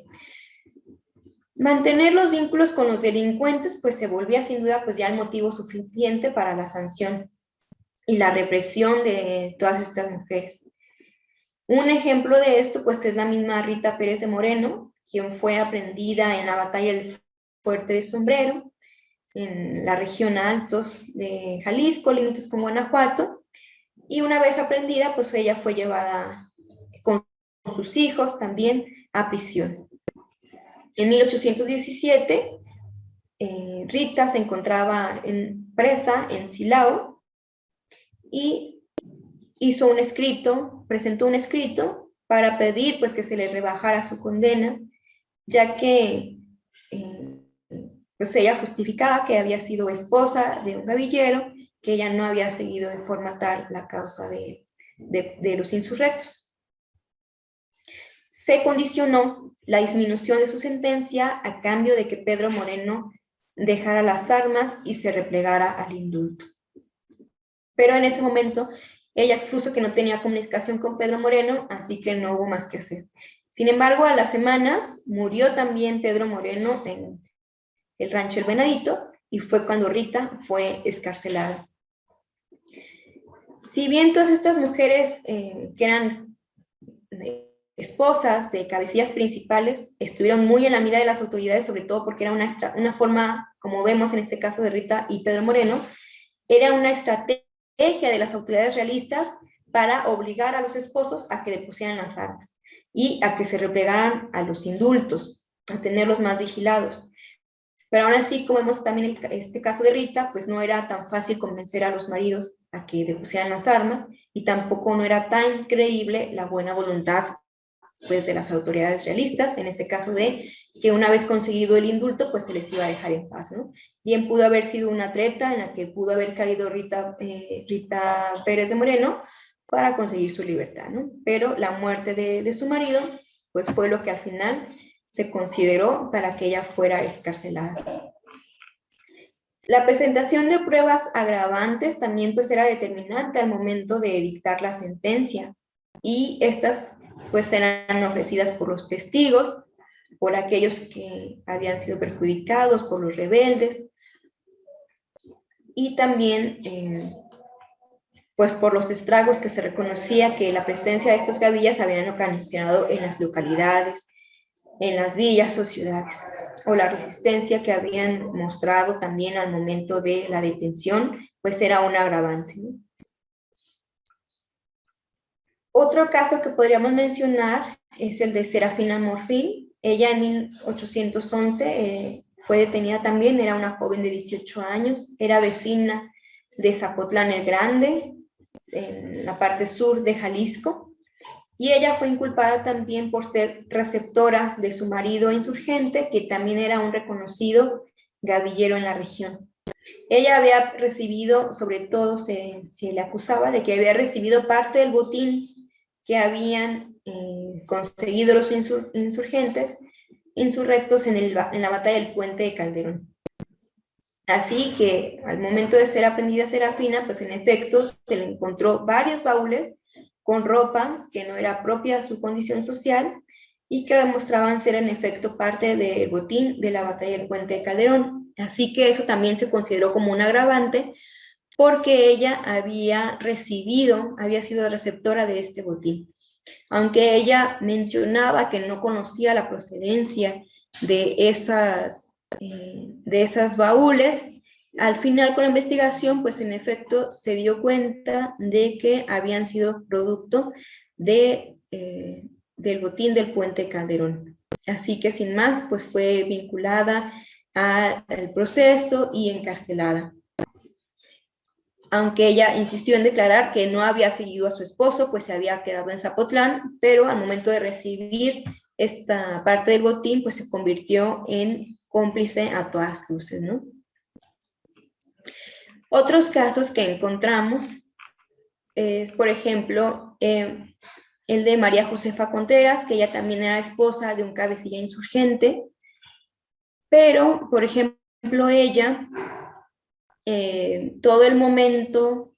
Mantener los vínculos con los delincuentes pues se volvía sin duda pues ya el motivo suficiente para la sanción y la represión de todas estas mujeres. Un ejemplo de esto pues es la misma Rita Pérez de Moreno, quien fue aprehendida en la batalla del Fuerte de Sombrero, en la región Altos de Jalisco, límites con Guanajuato, y una vez aprendida, pues ella fue llevada con sus hijos también a prisión. En 1817, Rita se encontraba presa en Silao y presentó un escrito para pedir pues que se le rebajara su condena, ya que pues ella justificaba que había sido esposa de un gavillero, que ella no había seguido de forma tal la causa de los insurrectos. Se condicionó la disminución de su sentencia a cambio de que Pedro Moreno dejara las armas y se replegara al indulto. Pero en ese momento ella expuso que no tenía comunicación con Pedro Moreno, así que no hubo más que hacer. Sin embargo, a las semanas murió también Pedro Moreno en el rancho El Venadito, y fue cuando Rita fue excarcelada. Si bien todas estas mujeres que eran esposas de cabecillas principales estuvieron muy en la mira de las autoridades, sobre todo porque era una forma, como vemos en este caso de Rita y Pedro Moreno, era una estrategia de las autoridades realistas para obligar a los esposos a que depusieran las armas y a que se replegaran a los indultos, a tenerlos más vigilados. Pero aún así, como vemos también en este caso de Rita, pues no era tan fácil convencer a los maridos a que depusieran las armas, y tampoco no era tan creíble la buena voluntad pues de las autoridades realistas, en este caso de que una vez conseguido el indulto, pues se les iba a dejar en paz, ¿no? Bien pudo haber sido una treta en la que pudo haber caído Rita Pérez de Moreno para conseguir su libertad, ¿no? Pero la muerte de su marido, pues fue lo que al final se consideró para que ella fuera excarcelada. La presentación de pruebas agravantes también pues era determinante al momento de dictar la sentencia, y estas pues eran ofrecidas por los testigos, por aquellos que habían sido perjudicados, por los rebeldes, y también pues por los estragos que se reconocía que la presencia de estas gavillas habían ocasionado en las localidades, en las villas o ciudades, o la resistencia que habían mostrado también al momento de la detención, pues era un agravante, ¿no? Otro caso que podríamos mencionar es el de Serafina Morfil. Ella en 1811 fue detenida también, era una joven de 18 años, era vecina de Zapotlán el Grande, en la parte sur de Jalisco, y ella fue inculpada también por ser receptora de su marido insurgente, que también era un reconocido gavillero en la región. Ella había recibido, sobre todo se le acusaba de que había recibido parte del botín que habían conseguido los insurgentes insurrectos en la batalla del Puente de Calderón. Así que al momento de ser aprendida Serafina, pues en efecto se le encontró varios baúles con ropa que no era propia de su condición social y que demostraban ser en efecto parte del botín de la batalla del Puente de Calderón. Así que eso también se consideró como un agravante, porque ella había sido receptora de este botín. Aunque ella mencionaba que no conocía la procedencia de esas baúles, al final con la investigación, pues en efecto se dio cuenta de que habían sido producto del botín del Puente Calderón. Así que sin más, pues fue vinculada al proceso y encarcelada. Aunque ella insistió en declarar que no había seguido a su esposo, pues se había quedado en Zapotlán, pero al momento de recibir esta parte del botín, pues se convirtió en cómplice a todas luces, ¿no? Otros casos que encontramos es, por ejemplo, el de María Josefa Contreras, que ella también era esposa de un cabecilla insurgente, pero, por ejemplo, ella, todo el momento,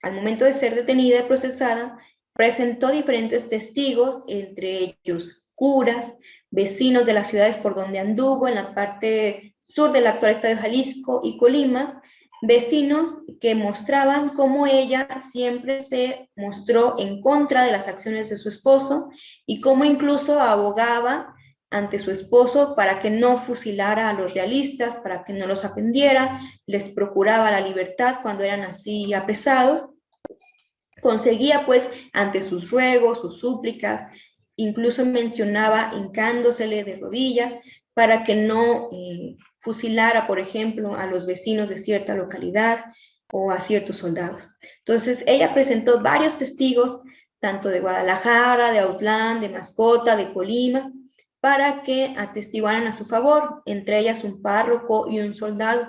al momento de ser detenida y procesada, presentó diferentes testigos, entre ellos curas, vecinos de las ciudades por donde anduvo, en la parte sur del actual estado de Jalisco y Colima, vecinos que mostraban cómo ella siempre se mostró en contra de las acciones de su esposo y cómo incluso abogaba ante su esposo para que no fusilara a los realistas, para que no los aprendiera, les procuraba la libertad cuando eran así apresados. Conseguía pues ante sus ruegos, sus súplicas, incluso mencionaba hincándosele de rodillas para que no fusilara, por ejemplo, a los vecinos de cierta localidad o a ciertos soldados. Entonces ella presentó varios testigos, tanto de Guadalajara, de Autlán, de Mascota, de Colima, para que atestiguaran a su favor, entre ellas un párroco y un soldado.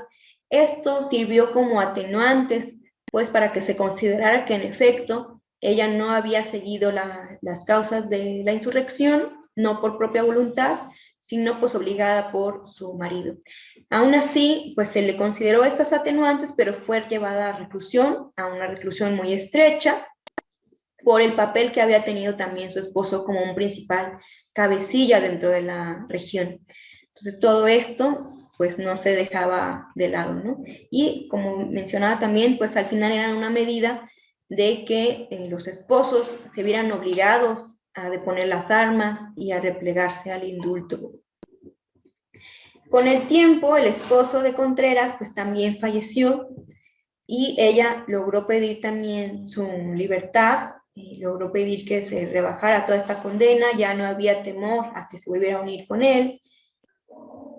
Esto sirvió como atenuantes, pues para que se considerara que en efecto ella no había seguido las causas de la insurrección, no por propia voluntad, sino pues obligada por su marido. Aún así, pues se le consideró estas atenuantes, pero fue llevada a reclusión, a una reclusión muy estrecha, por el papel que había tenido también su esposo como un principal cabecilla dentro de la región. Entonces todo esto pues no se dejaba de lado, ¿no? Y como mencionaba también, pues al final era una medida de que los esposos se vieran obligados a deponer las armas y a replegarse al indulto. Con el tiempo, el esposo de Contreras pues también falleció y ella logró pedir también su libertad, logró pedir que se rebajara toda esta condena, ya no había temor a que se volviera a unir con él,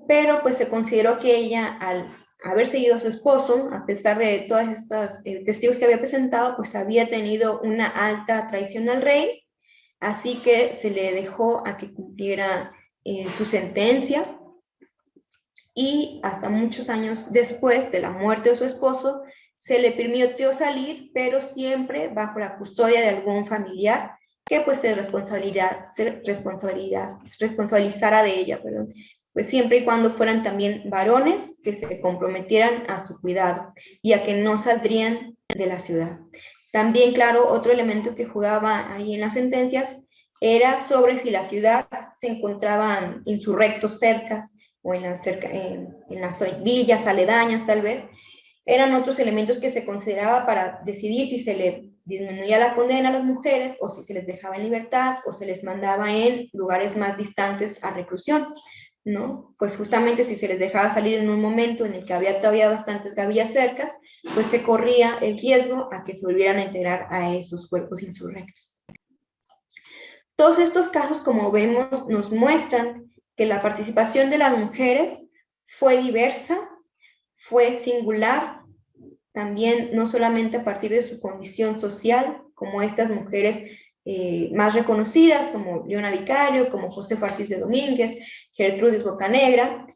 pero pues se consideró que ella, al haber seguido a su esposo, a pesar de todas estas testigos que había presentado, pues había tenido una alta traición al rey, así que se le dejó a que cumpliera su sentencia, y hasta muchos años después de la muerte de su esposo, se le permitió salir, pero siempre bajo la custodia de algún familiar que pues se responsabilizara de ella, perdón. Pues siempre y cuando fueran también varones que se comprometieran a su cuidado y a que no saldrían de la ciudad. También, claro, otro elemento que jugaba ahí en las sentencias era sobre si la ciudad se encontraban insurrectos cercas o en las villas aledañas tal vez. Eran otros elementos que se consideraba para decidir si se le disminuía la condena a las mujeres o si se les dejaba en libertad o se les mandaba en lugares más distantes a reclusión, ¿no? Pues justamente si se les dejaba salir en un momento en el que había todavía bastantes gavillas cercas, pues se corría el riesgo a que se volvieran a integrar a esos cuerpos insurrectos. Todos estos casos, como vemos, nos muestran que la participación de las mujeres fue diversa, fue singular, también no solamente a partir de su condición social, como estas mujeres más reconocidas, como Leona Vicario, como Josefa Ortiz de Domínguez, Gertrudis Bocanegra.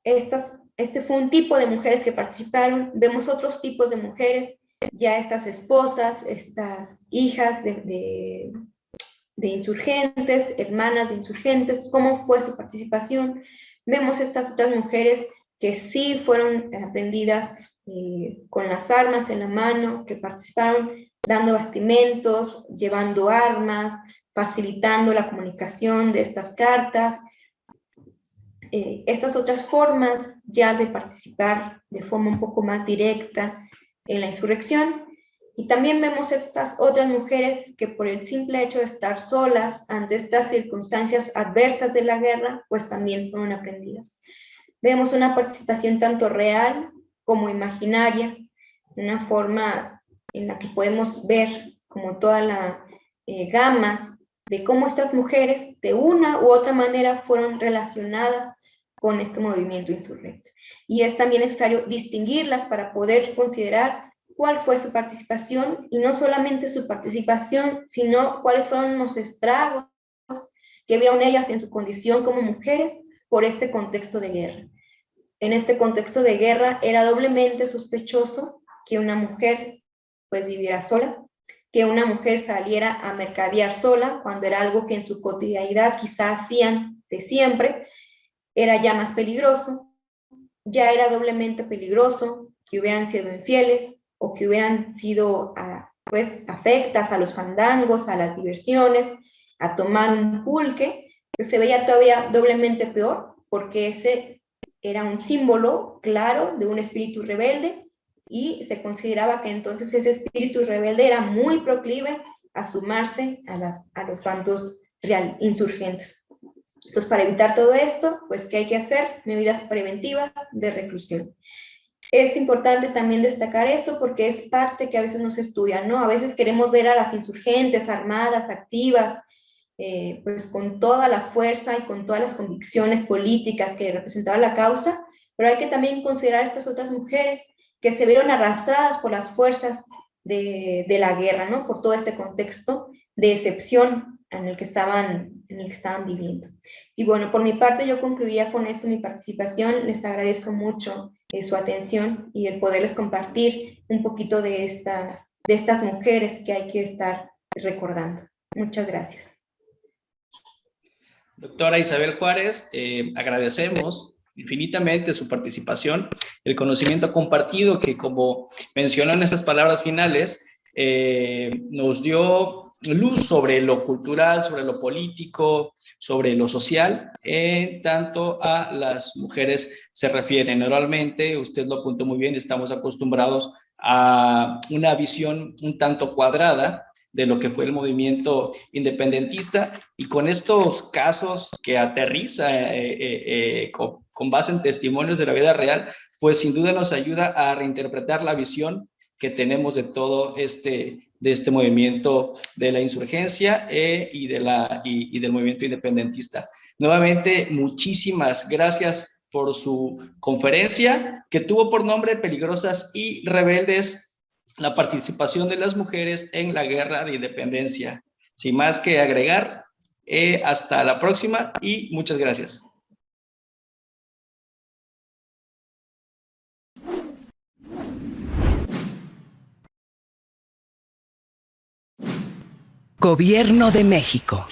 Este fue un tipo de mujeres que participaron. Vemos otros tipos de mujeres, ya estas esposas, estas hijas de insurgentes, hermanas de insurgentes, cómo fue su participación. Vemos estas otras mujeres que sí fueron aprendidas con las armas en la mano, que participaron dando bastimentos, llevando armas, facilitando la comunicación de estas cartas. Estas otras formas ya de participar de forma un poco más directa en la insurrección. Y también vemos estas otras mujeres que por el simple hecho de estar solas ante estas circunstancias adversas de la guerra, pues también fueron aprendidas. Vemos una participación tanto real como imaginaria, una forma en la que podemos ver como toda la gama de cómo estas mujeres de una u otra manera fueron relacionadas con este movimiento insurrecto. Y es también necesario distinguirlas para poder considerar cuál fue su participación, y no solamente su participación, sino cuáles fueron los estragos que vieron ellas en su condición como mujeres por este contexto de guerra. En este contexto de guerra era doblemente sospechoso que una mujer pues viviera sola, que una mujer saliera a mercadear sola, cuando era algo que en su cotidianidad quizá hacían de siempre. Era ya más peligroso, ya era doblemente peligroso que hubieran sido infieles o que hubieran sido pues afectas a los fandangos, a las diversiones, a tomar un pulque, pues se veía todavía doblemente peor, porque ese era un símbolo claro de un espíritu rebelde, y se consideraba que entonces ese espíritu rebelde era muy proclive a sumarse a los bandos insurgentes. Entonces, para evitar todo esto, pues, ¿qué hay que hacer? Medidas preventivas de reclusión. Es importante también destacar eso porque es parte que a veces no se estudia, ¿no? A veces queremos ver a las insurgentes armadas, activas, pues con toda la fuerza y con todas las convicciones políticas que representaba la causa, pero hay que también considerar a estas otras mujeres que se vieron arrastradas por las fuerzas de la guerra, ¿no? Por todo este contexto de excepción en el que estaban viviendo. Y bueno, por mi parte yo concluiría con esto mi participación. Les agradezco mucho su atención y el poderles compartir un poquito de estas mujeres que hay que estar recordando. Muchas gracias. Doctora Isabel Juárez, agradecemos infinitamente su participación, el conocimiento compartido que, como mencionó en esas palabras finales, nos dio luz sobre lo cultural, sobre lo político, sobre lo social, en tanto a las mujeres se refiere. Normalmente, usted lo apuntó muy bien, estamos acostumbrados a una visión un tanto cuadrada de lo que fue el movimiento independentista, y con estos casos que aterriza con base en testimonios de la vida real, pues sin duda nos ayuda a reinterpretar la visión que tenemos de todo de este movimiento de la insurgencia y del movimiento independentista. Nuevamente, muchísimas gracias por su conferencia, que tuvo por nombre Peligrosas y Rebeldes: la participación de las mujeres en la guerra de independencia. Sin más que agregar, hasta la próxima y muchas gracias. Gobierno de México.